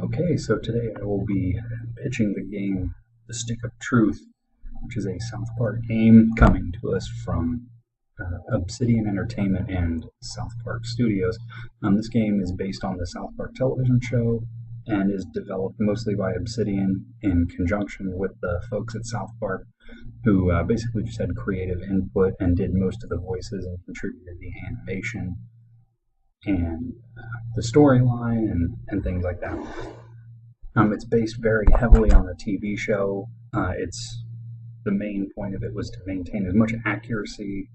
Okay, so today I will be pitching the game The Stick of Truth, which is a South Park game coming to us from Obsidian Entertainment and South Park Studios. This game is based on the South Park television show and is developed mostly by Obsidian in conjunction with the folks at South Park, who basically just had creative input and did most of the voices and contributed the animation and the storyline and things like that. It's based very heavily on the TV show. It's the main point of it was to maintain as much accuracy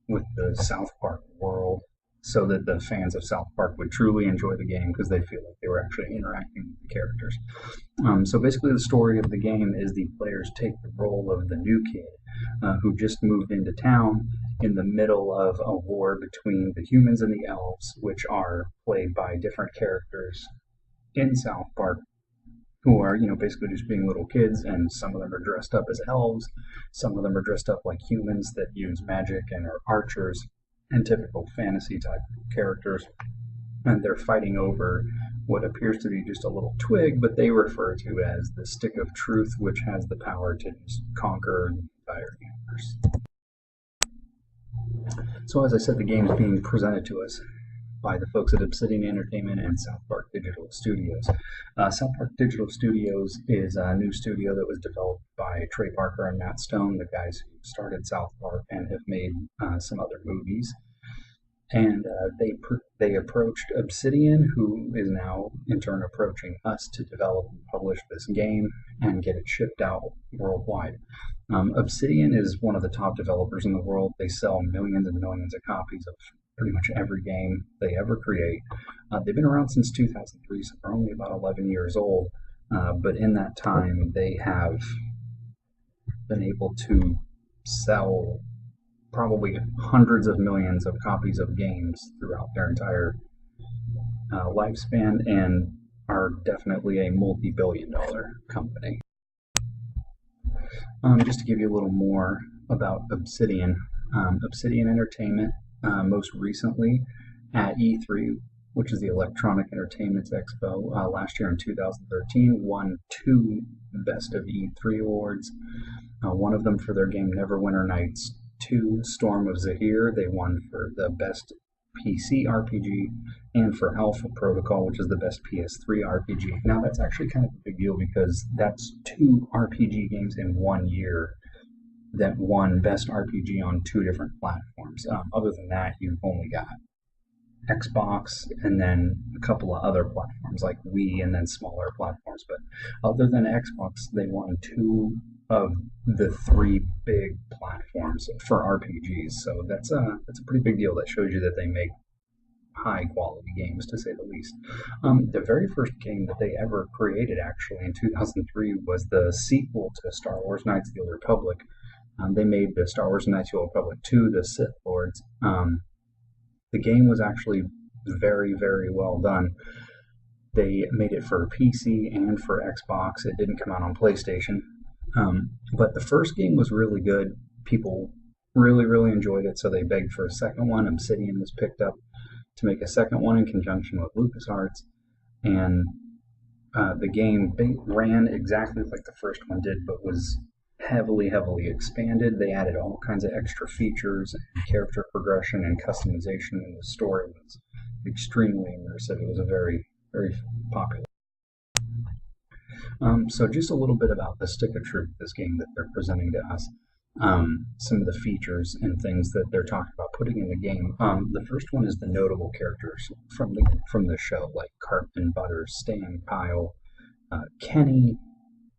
with the South Park world so that the fans of South Park would truly enjoy the game because they feel like they were actually interacting with the characters. So basically the story of the game is the players take the role of the new kid who just moved into town in the middle of a war between the humans and the elves, which are played by different characters in South Park who are, basically just being little kids, and some of them are dressed up as elves, some of them are dressed up like humans that use magic and are archers and typical fantasy type characters, and they're fighting over what appears to be just a little twig, but they refer to as the Stick of Truth, which has the power to just conquer the entire universe. So as I said, the game is being presented to us by the folks at Obsidian Entertainment and South Park Digital Studios. South Park Digital Studios is a new studio that was developed by Trey Parker and Matt Stone, the guys who started South Park and have made some other movies. And they approached Obsidian, who is now in turn approaching us to develop and publish this game and get it shipped out worldwide. Obsidian is one of the top developers in the world. They sell millions and millions of copies of pretty much every game they ever create. They've been around since 2003, so they're only about 11 years old. But in that time, they have been able to sell probably hundreds of millions of copies of games throughout their entire lifespan and are definitely a multi-billion-dollar company. Just to give you a little more about Obsidian, Obsidian Entertainment most recently at E3, which is the Electronic Entertainment Expo, last year in 2013, won 2 Best of E3 awards. One of them for their game Neverwinter Nights 2, Storm of Zahir. They won for the Best PC RPG, and for Alpha Protocol, which is the Best PS3 RPG. Now that's actually kind of a big deal because that's 2 RPG games in 1 year that won Best RPG on 2 different platforms. Other than that, you've only got Xbox and then a couple of other platforms like Wii and then smaller platforms. But other than Xbox, they won 2 of the 3 big platforms for RPGs. So that's a pretty big deal. That shows you that they make high quality games, to say the least. The very first game that they ever created, actually, in 2003, was the sequel to Star Wars Knights of the Old Republic. They made the Star Wars Knights of the Old Republic 2, The Sith Lords. The game was actually very, very well done. They made it for PC and for Xbox. It didn't come out on PlayStation. But the first game was really good. People really, really enjoyed it, so they begged for a second one. Obsidian was picked up to make a second one in conjunction with LucasArts, and the game ran exactly like the first one did, but was heavily, heavily expanded. They added all kinds of extra features and character progression and customization, and the story was extremely immersive. It was a very, very popular. So just a little bit about the Stick of Truth, this game that they're presenting to us. Some of the features and things that they're talking about putting in the game. The first one is the notable characters from the show, like Cartman, Butters, Stan, Kyle, Kenny.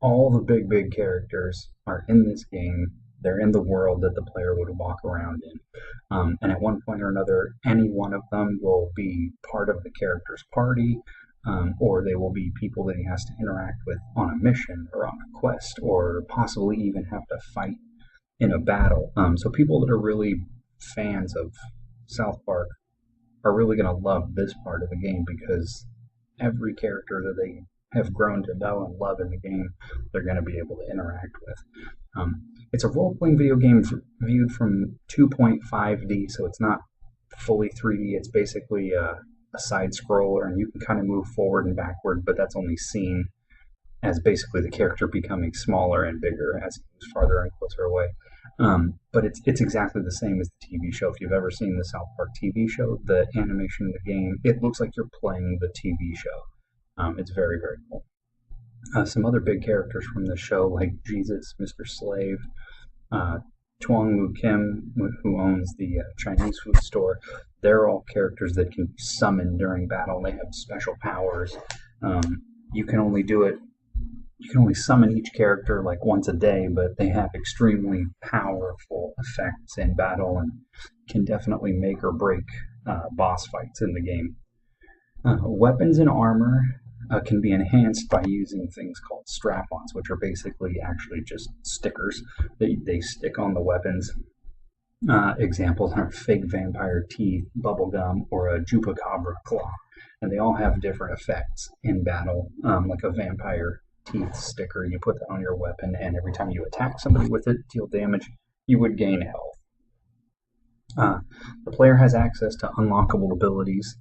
All the big characters are in this game. They're in the world that the player would walk around in. And at one point or another, any one of them will be part of the character's party, or they will be people that he has to interact with on a mission or on a quest, or possibly even have to fight in a battle. So people that are really fans of South Park are really going to love this part of the game because every character that they have grown to know and love in the game, they're going to be able to interact with. It's a role-playing video game viewed from 2.5D, so it's not fully 3D. It's basically a side scroller, and you can kind of move forward and backward, but that's only seen as basically the character becoming smaller and bigger as he moves farther and closer away. But it's exactly the same as the TV show. If you've ever seen the South Park TV show, the animation in the game, it looks like you're playing the TV show. It's very, very cool. Some other big characters from the show, like Jesus, Mr. Slave, Tuong Mu Kim, who owns the Chinese food store, they're all characters that can summon during battle. They have special powers. You can only do it. You can only summon each character like once a day, but they have extremely powerful effects in battle and can definitely make or break boss fights in the game. Weapons and armor can be enhanced by using things called strap-ons, which are basically actually just stickers that they stick on the weapons. Examples are fake vampire teeth, bubblegum, or a Chupacabra claw. And they all have different effects in battle, like a vampire teeth sticker. You put that on your weapon, and every time you attack somebody with it, deal damage, you would gain health. The player has access to unlockable abilities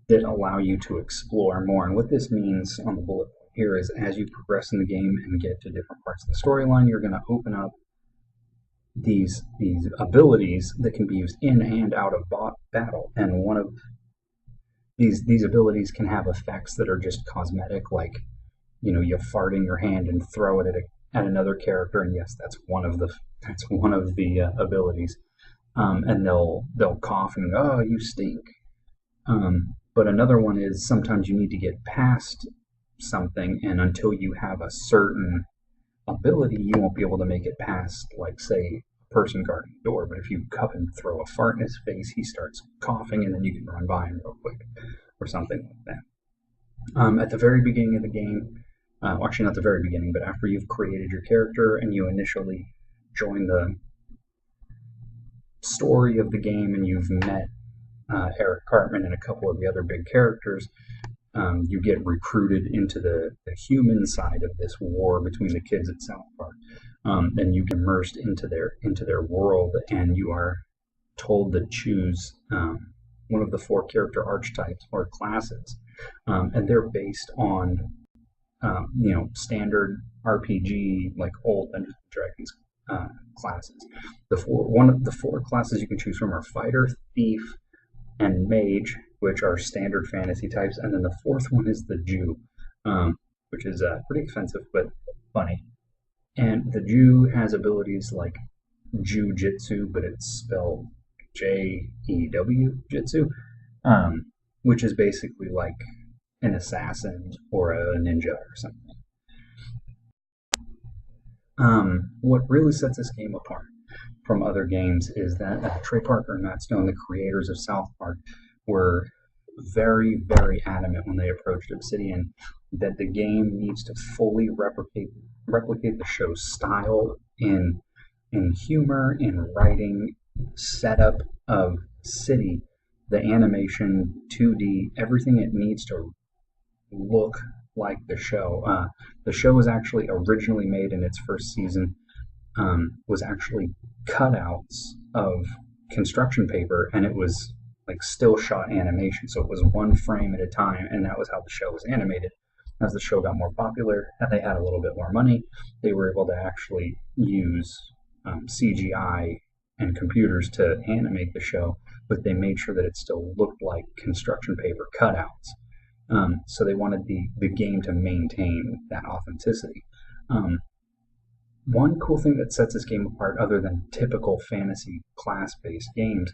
that allow you to explore more. And what this means on the bullet point here is as you progress in the game and get to different parts of the storyline, you're going to open up these abilities that can be used in and out of battle. And one of these abilities can have effects that are just cosmetic, like you fart in your hand and throw it at another character, and yes, that's one of the abilities. And they'll cough and go, "Oh, you stink." But another one is sometimes you need to get past something, and until you have a certain ability, you won't be able to make it past, like, say, a person guarding the door. But if you cup and throw a fart in his face, he starts coughing, and then you can run by him real quick, or something like that. At the very beginning of the game, actually not the very beginning, but after you've created your character and you initially join the story of the game and you've met Eric Cartman and a couple of the other big characters, you get recruited into the human side of this war between the kids at South Park, and you get immersed into their world, and you are told to choose one of the 4 character archetypes or classes, and they're based on standard RPG, like old Dungeons and Dragons classes. One of the 4 classes you can choose from are Fighter, Thief, and Mage, which are standard fantasy types, and then the 4th one is the Jew, which is pretty expensive but funny. And the Jew has abilities like Jiu-Jitsu, but it's spelled Jew Jitsu, which is basically like an assassin or a ninja or something. What really sets this game apart from other games is that Trey Parker and Matt Stone, the creators of South Park, were very, very adamant when they approached Obsidian that the game needs to fully replicate the show's style in humor, in writing, setup of city, the animation, 2D, everything it needs to look like the show. The show was actually originally made in its first season, was actually cutouts of construction paper, and it was like still shot animation, so it was 1 frame at a time, and that was how the show was animated. As the show got more popular and they had a little bit more money, they were able to actually use CGI and computers to animate the show, but they made sure that it still looked like construction paper cutouts. So they wanted the game to maintain that authenticity. One cool thing that sets this game apart, other than typical fantasy class-based games,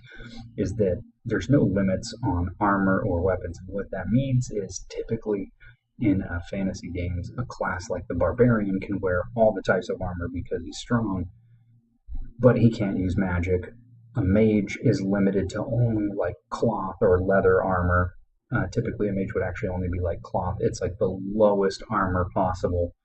is that there's no limits on armor or weapons. And what that means is typically in fantasy games, a class like the Barbarian can wear all the types of armor because he's strong, but he can't use magic. A mage is limited to only like cloth or leather armor. Typically, a mage would actually only be like cloth. It's like the lowest armor possible.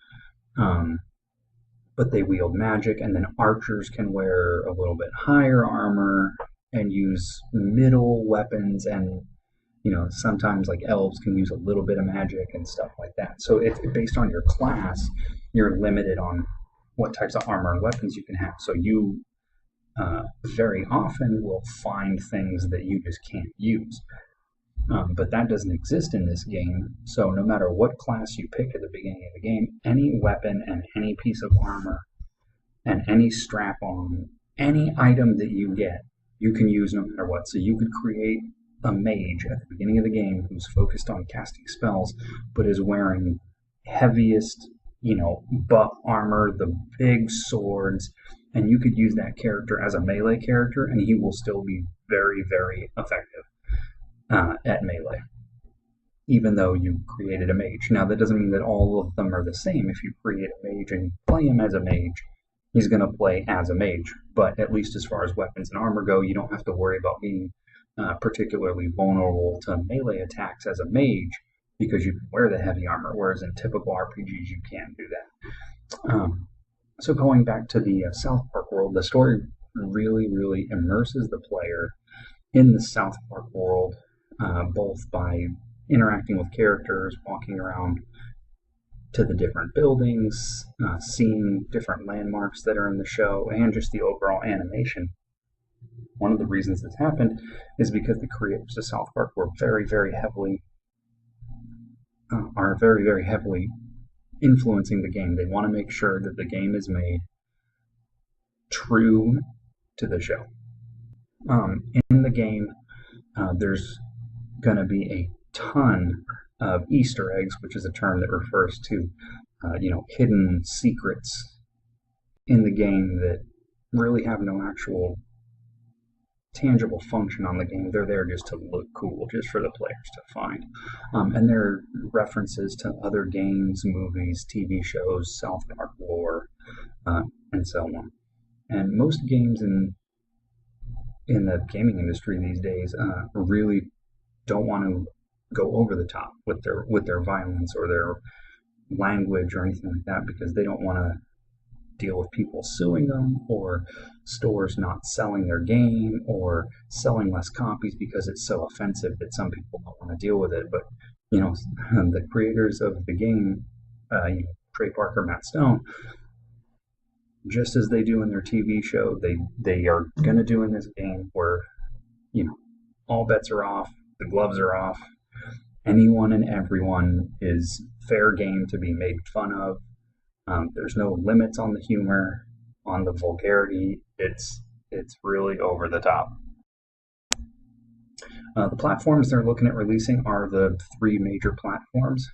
But they wield magic, and then archers can wear a little bit higher armor and use middle weapons, and sometimes like elves can use a little bit of magic and stuff like that. So it's based on your class, you're limited on what types of armor and weapons you can have. So you very often will find things that you just can't use. But that doesn't exist in this game. So no matter what class you pick at the beginning of the game, any weapon and any piece of armor and any strap on, any item that you get, you can use no matter what. So you could create a mage at the beginning of the game who's focused on casting spells, but is wearing heaviest, buff armor, the big swords, and you could use that character as a melee character, and he will still be very, very effective at melee, even though you created a mage. Now, that doesn't mean that all of them are the same. If you create a mage and play him as a mage, he's going to play as a mage. But at least as far as weapons and armor go, you don't have to worry about being particularly vulnerable to melee attacks as a mage because you can wear the heavy armor, whereas in typical RPGs you can't do that. So going back to the South Park world, the story really, really immerses the player in the South Park world, both by interacting with characters, walking around to the different buildings, seeing different landmarks that are in the show, and just the overall animation. One of the reasons this happened is because the creators of South Park were very, very heavily influencing the game. They want to make sure that the game is made true to the show. In the game, there's going to be a ton of Easter eggs, which is a term that refers to, hidden secrets in the game that really have no actual tangible function on the game. They're there just to look cool, just for the players to find. And there are references to other games, movies, TV shows, South Park lore, and so on. And most games in the gaming industry these days really don't want to go over the top with their violence or their language or anything like that, because they don't want to deal with people suing them or stores not selling their game or selling less copies because it's so offensive that some people don't want to deal with it. But the creators of the game, Trey Parker, Matt Stone, just as they do in their TV show, they are going to do in this game, where all bets are off, the gloves are off. Anyone and everyone is fair game to be made fun of. There's no limits on the humor, on the vulgarity. It's really over the top. The platforms they're looking at releasing are the three major platforms.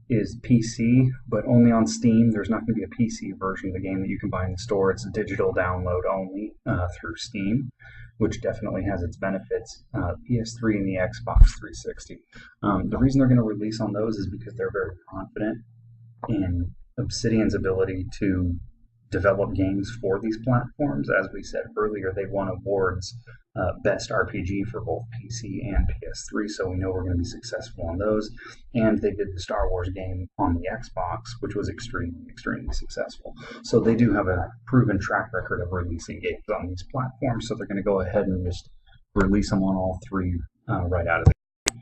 Is PC, but only on Steam. There's not going to be a PC version of the game that you can buy in the store. It's a digital download only through Steam, which definitely has its benefits. PS3 and the Xbox 360. The reason they're going to release on those is because they're very confident in Obsidian's ability to develop games for these platforms. As we said earlier, they won awards Best RPG for both PC and PS3, so we know we're going to be successful on those. And they did the Star Wars game on the Xbox, which was extremely, extremely successful. So they do have a proven track record of releasing games on these platforms, so they're going to go ahead and just release them on all three right out of the gate.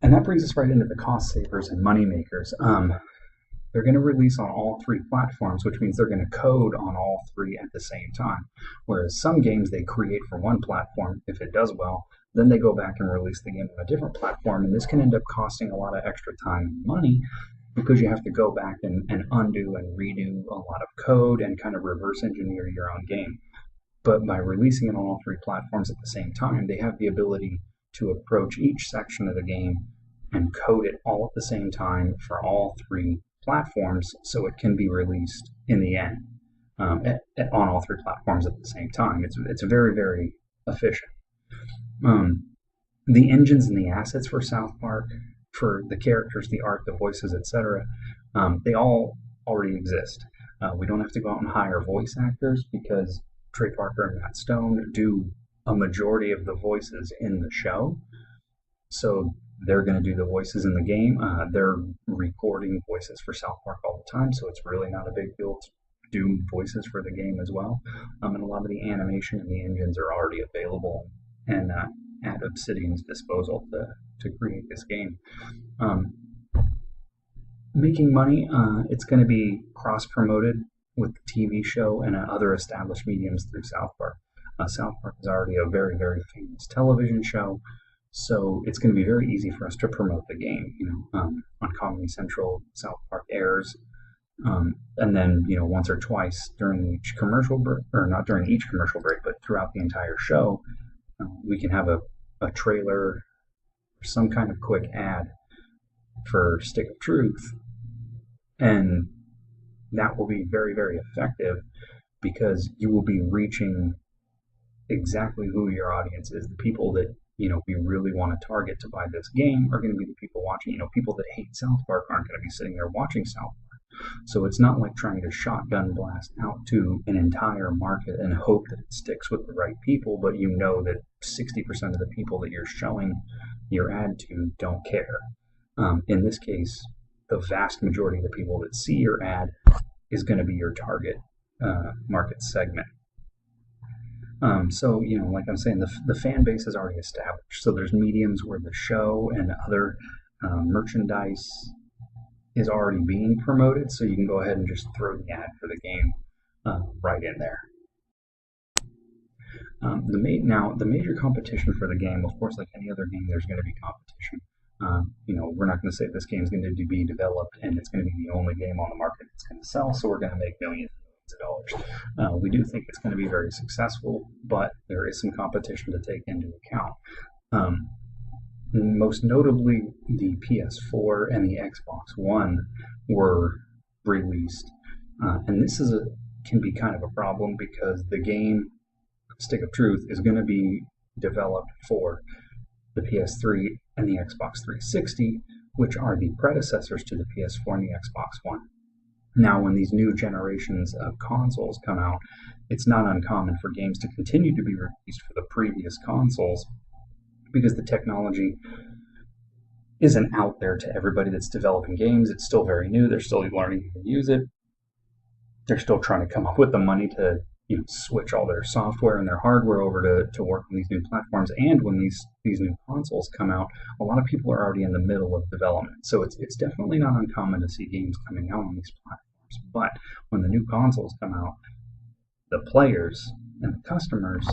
And that brings us right into the cost savers and money makers. They're going to release on all three platforms, which means they're going to code on all three at the same time. Whereas some games they create for one platform, if it does well, then they go back and release the game on a different platform, and this can end up costing a lot of extra time and money because you have to go back and undo and redo a lot of code and kind of reverse engineer your own game. But by releasing it on all three platforms at the same time, they have the ability to approach each section of the game and code it all at the same time for all three platforms, so it can be released in the end on all three platforms at the same time. It's very, very efficient. The engines and the assets for South Park, for the characters, the art, the voices, etc., they all already exist. We don't have to go out and hire voice actors because Trey Parker and Matt Stone do a majority of the voices in the show. So they're going to do the voices in the game. They're recording voices for South Park all the time, so it's really not a big deal to do voices for the game as well. And a lot of the animation and the engines are already available and at Obsidian's disposal to create this game. Making money, it's going to be cross-promoted with the TV show and other established mediums through South Park. South Park is already a very, very famous television show, so it's going to be very easy for us to promote the game. On Comedy Central, South Park airs, and then once or twice during each commercial break, or not during each commercial break, but throughout the entire show, we can have a trailer or some kind of quick ad for Stick of Truth, and that will be very, very effective because you will be reaching exactly who your audience is. The people that we really want to target to buy this game are going to be the people watching. People that hate South Park aren't going to be sitting there watching South Park. So it's not like trying to shotgun blast out to an entire market and hope that it sticks with the right people, but that 60% of the people that you're showing your ad to don't care. In this case, the vast majority of the people that see your ad is going to be your target market segment. So, like I'm saying, the fan base is already established. So there's mediums where the show and other merchandise is already being promoted. So you can go ahead and just throw the ad for the game right in there. The major competition for the game, of course, like any other game, there's going to be competition. We're not going to say this game is going to be developed and it's going to be the only game on the market that's going to sell, so we're going to make millions of dollars. We do think it's going to be very successful, but there is some competition to take into account. Most notably, the PS4 and the Xbox One were released, and this can be kind of a problem because the game Stick of Truth is going to be developed for the PS3 and the Xbox 360, which are the predecessors to the PS4 and the Xbox One. Now, when these new generations of consoles come out, it's not uncommon for games to continue to be released for the previous consoles because the technology isn't out there to everybody that's developing games. It's still very new. They're still learning how to use it. They're still trying to come up with the money to switch all their software and their hardware over to work on these new platforms. And when these new consoles come out, a lot of people are already in the middle of development. So it's definitely not uncommon to see games coming out on these platforms. But when the new consoles come out, the players and the customers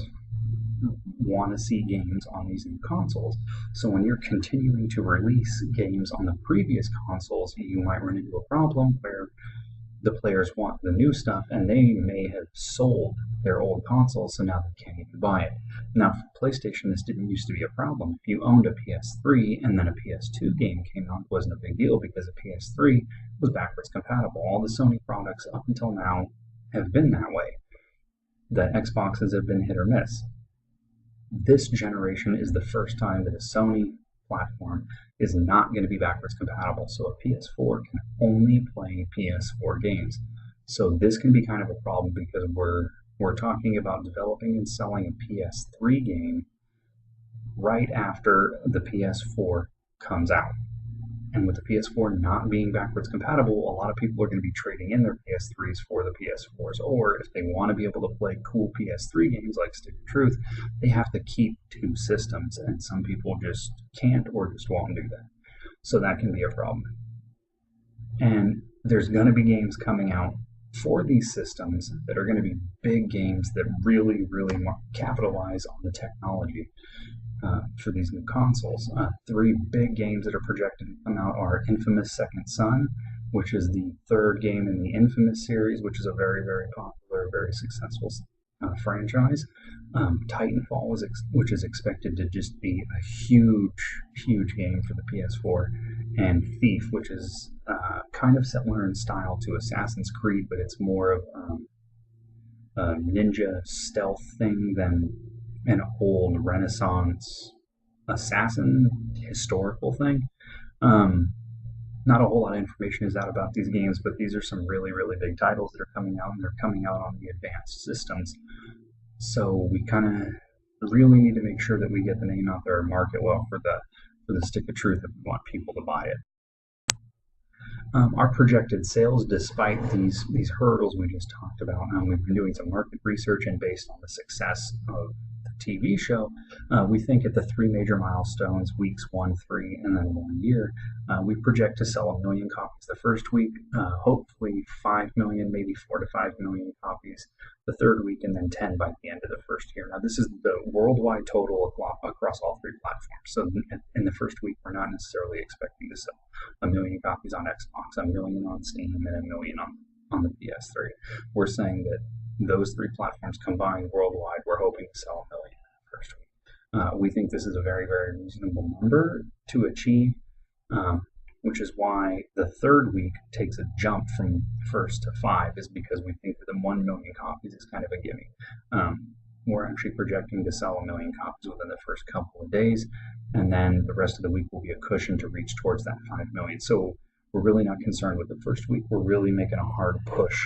want to see games on these new consoles. So when you're continuing to release games on the previous consoles, you might run into a problem where the players want the new stuff and they may have sold their old console, so now they can't even buy it. Now, for PlayStation, this didn't used to be a problem. If you owned a PS3 and then a PS2 game came out, it wasn't a big deal because a PS3 was backwards compatible. All the Sony products up until now have been that way. The Xboxes have been hit or miss. This generation is the first time that a Sony platform is not going to be backwards compatible. So a PS4 can only play PS4 games. So this can be kind of a problem because we're talking about developing and selling a PS3 game right after the PS4 comes out. And with the PS4 not being backwards compatible, a lot of people are going to be trading in their PS3s for the PS4s. Or if they want to be able to play cool PS3 games like Stick of Truth, they have to keep two systems. And some people just can't or just won't do that. So that can be a problem. And there's going to be games coming out for these systems that are going to be big games that really, really capitalize on the technology. For these new consoles. Three big games that are projected to come out are Infamous Second Son, which is the third game in the Infamous series, which is a very, very popular, very successful franchise. Titanfall, which is expected to just be a huge, huge game for the PS4. And Thief, which is kind of similar in style to Assassin's Creed, but it's more of a ninja stealth thing than an old Renaissance assassin historical thing. Not a whole lot of information is out about these games, but these are some really, really big titles that are coming out, and they're coming out on the advanced systems. So we kind of really need to make sure that we get the name out there and market well for the Stick of Truth if we want people to buy it. Our projected sales, despite these hurdles we just talked about, we've been doing some market research, and based on the success of the TV show, we think at the three major milestones, weeks 1, 3, and then 1 year, we project to sell 1 million copies the first week, hopefully 5 million, maybe 4 to 5 million copies the third week, and then 10 by the end of the first year. Now, this is the worldwide total across all three platforms. So in the first week, we're not necessarily expecting to sell 1 million copies on Xbox, 1 million on Steam, and 1 million on the PS3. We're saying that those three platforms combined worldwide, we're hoping to sell 1 million in the first week. We think this is a very, very reasonable number to achieve, which is why the third week takes a jump from first to 5, is because we think that the 1 million copies is kind of a gimme. We're actually projecting to sell 1 million copies within the first couple of days, and then the rest of the week will be a cushion to reach towards that 5 million. So we're really not concerned with the first week. We're really making a hard push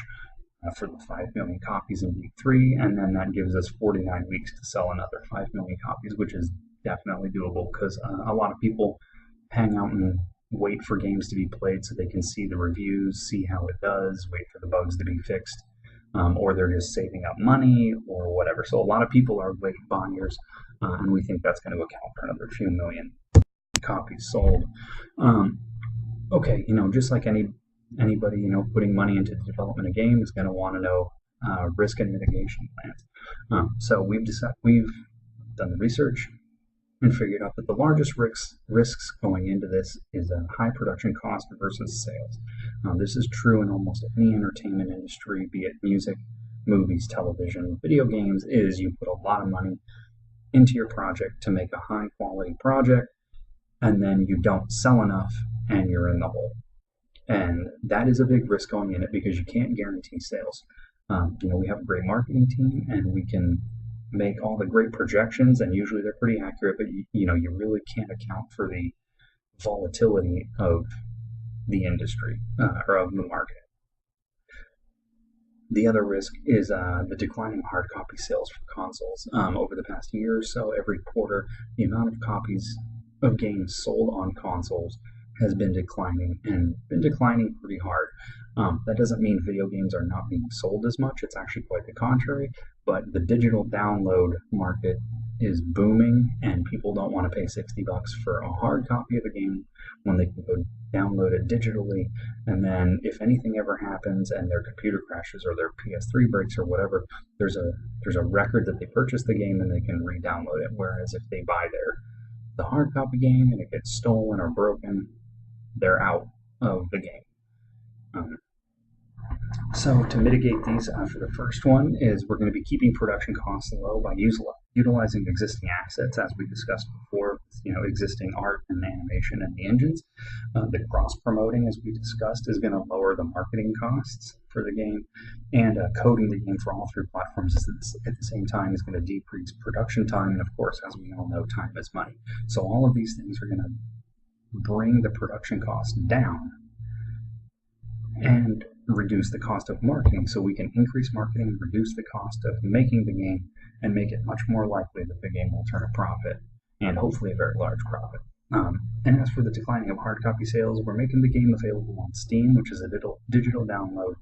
for the 5 million copies in week 3, and then that gives us 49 weeks to sell another 5 million copies, which is definitely doable because a lot of people hang out and wait for games to be played so they can see the reviews, see how it does, wait for the bugs to be fixed, or they're just saving up money or whatever. So a lot of people are late buyers, and we think that's going to account for another few million copies sold. Okay, just like anybody, putting money into the development of game is going to want to know risk and mitigation plans. So we've done the research and figured out that the largest risks going into this is a high production cost versus sales. This is true in almost any entertainment industry, be it music, movies, television, video games, is you put a lot of money into your project to make a high quality project, and then you don't sell enough and you're in the hole. And that is a big risk going in it because you can't guarantee sales. We have a great marketing team and we can make all the great projections, and usually they're pretty accurate, but you really can't account for the volatility of the industry or of the market. The other risk is the declining hard copy sales for consoles. Over the past year or so, every quarter, the amount of copies of games sold on consoles has been declining, and been declining pretty hard. That doesn't mean video games are not being sold as much. It's actually quite the contrary, but the digital download market is booming, and people don't want to pay $60 for a hard copy of a game when they can go download it digitally, and then if anything ever happens and their computer crashes or their PS3 breaks or whatever, there's a record that they purchased the game and they can re-download it, whereas if they buy the hard copy game and it gets stolen or broken, they're out of the game. So to mitigate these, for the first one is we're going to be keeping production costs low by utilizing existing assets, as we discussed before, existing art and animation and the engines. The cross-promoting, as we discussed, is going to lower the marketing costs for the game, and coding the game for all three platforms at the same time is going to decrease production time, and of course, as we all know, time is money. So all of these things are going to bring the production costs down and reduce the cost of marketing, so we can increase marketing, reduce the cost of making the game, and make it much more likely that the game will turn a profit, and hopefully a very large profit. And as for the declining of hard copy sales, we're making the game available on Steam, which is a digital download.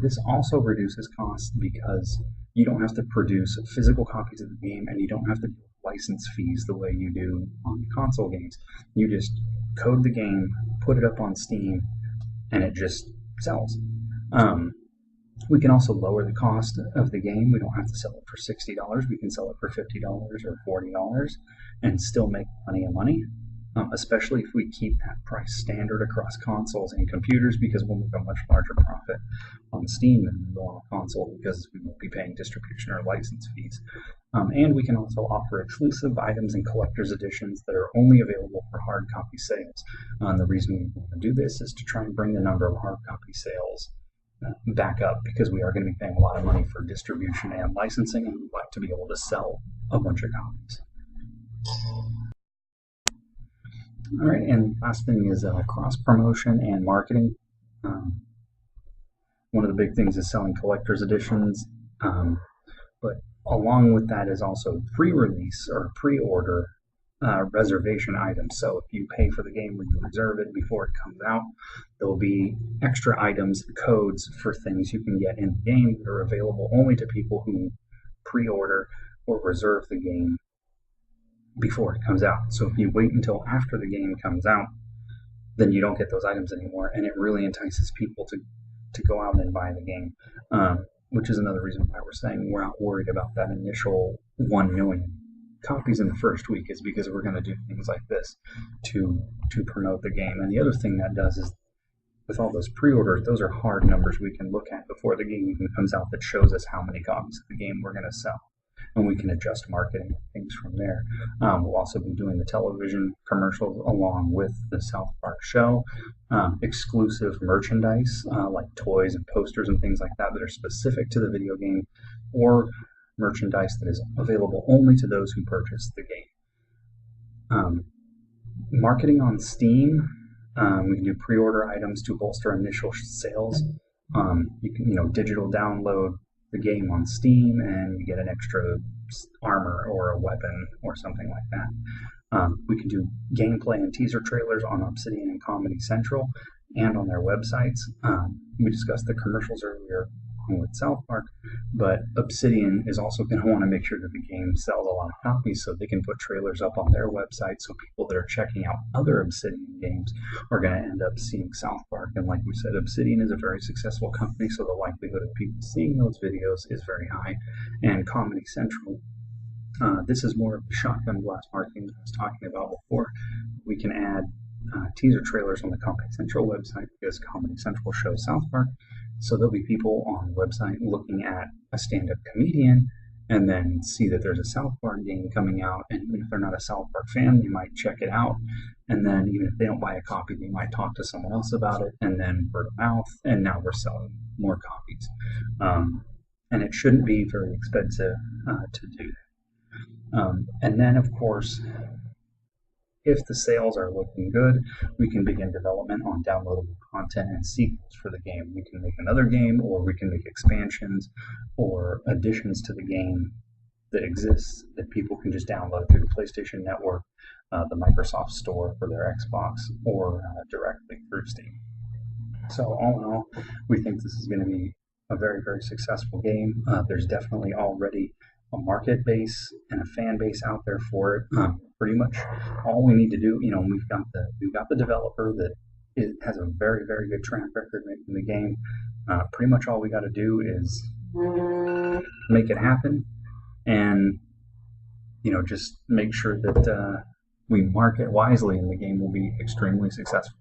This also reduces costs because you don't have to produce physical copies of the game, and you don't have to do license fees the way you do on console games. You just code the game, put it up on Steam, and it just sells. We can also lower the cost of the game. We don't have to sell it for $60. We can sell it for $50 or $40 and still make plenty of money, especially if we keep that price standard across consoles and computers, because we'll make a much larger profit on Steam than we will on a console because we won't be paying distribution or license fees. And we can also offer exclusive items and collector's editions that are only available for hard copy sales. The reason we want to do this is to try and bring the number of hard copy sales back up, because we are going to be paying a lot of money for distribution and licensing, and we'd like to be able to sell a bunch of copies. All right, and last thing is cross-promotion and marketing. One of the big things is selling collector's editions, but along with that is also pre-release or pre-order reservation items. So if you pay for the game when you reserve it before it comes out, there will be extra items, codes for things you can get in the game that are available only to people who pre-order or reserve the game before it comes out. So if you wait until after the game comes out, then you don't get those items anymore, and it really entices people to go out and buy the game, which is another reason why we're saying we're not worried about that initial 1 million copies in the first week, is because we're going to do things like this to promote the game. And the other thing that does is, with all those pre-orders, those are hard numbers we can look at before the game even comes out that shows us how many copies of the game we're going to sell. And we can adjust marketing things from there. We'll also be doing the television commercials along with the South Park show, exclusive merchandise like toys and posters and things like that are specific to the video game, or merchandise that is available only to those who purchase the game. Marketing on Steam, we can do pre-order items to bolster initial sales. You can, digital download the game on Steam and you get an extra armor or a weapon or something like that. We can do gameplay and teaser trailers on Obsidian and Comedy Central and on their websites. We discussed the commercials earlier with South Park, but Obsidian is also going to want to make sure that the game sells a lot of copies, so they can put trailers up on their website, so people that are checking out other Obsidian games are going to end up seeing South Park. And like we said, Obsidian is a very successful company, so the likelihood of people seeing those videos is very high. And Comedy Central, this is more of the shotgun blast marketing that I was talking about before. We can add teaser trailers on the Comedy Central website because Comedy Central shows South Park. So there'll be people on the website looking at a stand-up comedian and then see that there's a South Park game coming out, and even if they're not a South Park fan, they might check it out, and then even if they don't buy a copy, they might talk to someone else about it, and then word of mouth, and now we're selling more copies. And it shouldn't be very expensive to do that. And then, of course, if the sales are looking good, we can begin development on downloadable content and sequels for the game. We can make another game, or we can make expansions or additions to the game that exists that people can just download through the PlayStation Network, the Microsoft Store for their Xbox, or directly through Steam. So all in all, we think this is going to be a very, very successful game. There's definitely already a market base and a fan base out there for it. Pretty much all we need to do, we've got the developer that has a very, very good track record making the game. Pretty much all we got to do is make it happen, and just make sure that we market wisely, and the game will be extremely successful.